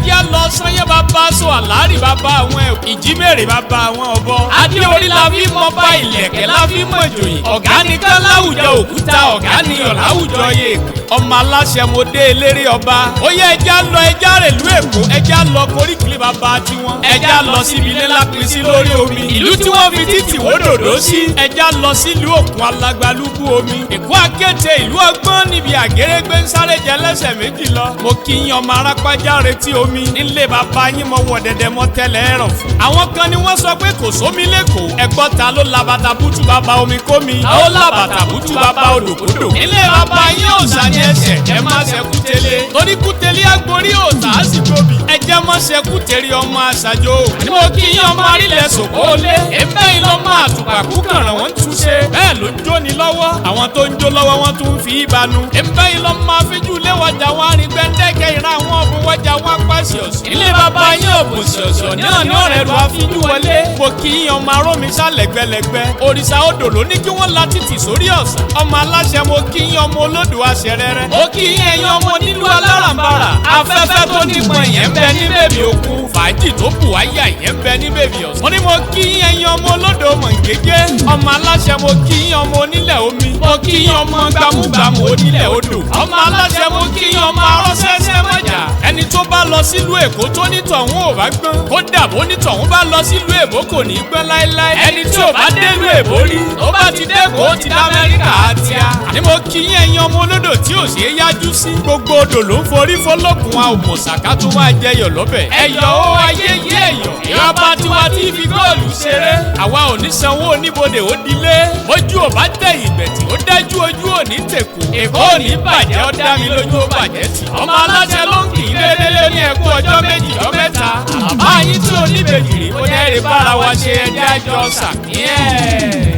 kí á lọ sanyẹ bàbá so àlárí bàbá àwọn ìjímèrè bàbá àwọn ọ̀bọ. adé orí la fi mọ bá ìlẹ̀kẹ̀ la fi mọ ìjòyè. ọ̀gá nìkan láwùjọ òkúta ọ̀gá nìyàn láwùjọ yé. ọmọ aláṣẹ mo dé eléré ọba. ó yẹ ẹja lọ ẹja rèlú èkó ẹja lọ koríkìlì bàbá tiwọn. ẹja lọ síbi ilé lápin sí lórí omi. ìlú tí wọ́n fi títì wó dòdò sí. ẹja lọ sílùú òkun alágbálúgbú omi. èkó akéte ìlú ọgbọ́n níbi àgérégbé ń sáré jẹ lẹ́sẹ̀ méjì lọ. mo kí yín ọmọ arápájá retí omi. nílé bàbá yín mo wọ̀ dẹ̀dẹ̀ mọ́ tẹ́lẹ̀ ẹ̀rọ̀ fún. àwọn kan ni wọ́n sọ pé kò sómi lẹ́kọ̀ọ́. ẹ̀gbọ́n ta ló la bàtà bútú bàbá omi kómi. a ó la bàtà bútú bàbá odòkodò. nílé bàbá yín òòṣà ni ẹsẹ̀ ẹ má ṣe kútélé. torí kútélé agbórí òòṣà á sì gbòbí. ẹ jẹ́ mọ́ ṣe kútélé ọmọ àṣàjò. ni mo kí yín ọmọ arílẹ̀ sòkó lé. ẹ̀fẹ́ yìí ló máa tùpà kú kàràn wọ́n tún ṣe. bẹ́ẹ̀ ló jóni lọ́wọ́. àwọn tó ń jó lọ́wọ́ wọn tún fi ìbánu. ẹ̀fẹ́ yìí ló máa fi jù lé wọjà wọn àrìn gbẹ́ndẹ́kẹ́ ìran àwọn ọ̀bùn wọjà wọn pàṣẹ ọ̀sìn. ilé bàbá yín ọ̀bùn ṣọ̀ṣọ̀ náà ní ọ̀rẹ́ lu àfijú wọlé. mo kí yín ọmọ arómisá lẹ́gbẹ́lẹ́gbẹ́. òrìṣà odò ló ní kí wọ́n la títì sórí ọ̀sán. ọmọ aláṣẹ mo kí yín ọmọ olódò aṣẹrẹrẹ. mo kí yín ẹ̀yin ọmọ nílùú alárànbarà. afẹ́fẹ́ tó nípọn ìyẹn ń bẹ ní bèbí òkun. fàájì tó bù wáyà ìyẹn ń bẹ ní bèbí ọ̀sán. mo ní mo kí yín ẹ̀yin ọmọ olódò mọ̀ngégé. ọmọ aláṣẹ mo kí yín ọmọ onílẹ̀ omi. mo kí yín ọmọ gbàmúgbàmù onílẹ̀ odò. ọmọ aláṣẹ mo kí yín ọmọ arọ́sẹ́sẹ́ mọ́jà. ẹni tó bá lọ sílùú èkó tó nítọ̀hún ò bá gbọ́n. kódà bó nítọ̀hún bá lọ sílùú èbó kò ní gbọ́n láéláé. ẹni tí ò bá délùú èbó rí tó bá ti dẹ́kọ̀ ó ti dá amẹ́ríkà àti a. àní mo kí yín ẹ̀yin ọmọ olódò tí ò ṣe é yájú sí. gbogbo odò ló ń forí fọlọ́kùn a ò mọ̀ ṣàká tó máa jẹyọ̀ lọ́bẹ̀. ẹ̀yọ̀ ó ayé yé ẹ̀yọ̀. ìyọba tiwa tí fi góòlù ṣeré. àwa ò ní sanwó oníbodè ó dilé. ojú ò bá tẹ ìgbẹ̀tì ó dájú ojú ò ní tèkó. èkó ò ní bàjẹ́ ó dá mi lójú ó bàjẹ́ tì. ọmọ aláṣẹ ló ń kì í lélẹ́lẹ́ ní ẹ̀kú ọjọ́ méjì ọjọ́ mẹ́ta. àbá yín tí ò ní bèjì rí ó dẹ́rẹ́ bára wa ṣe ẹjẹ́ àjọ sàkíyẹ́.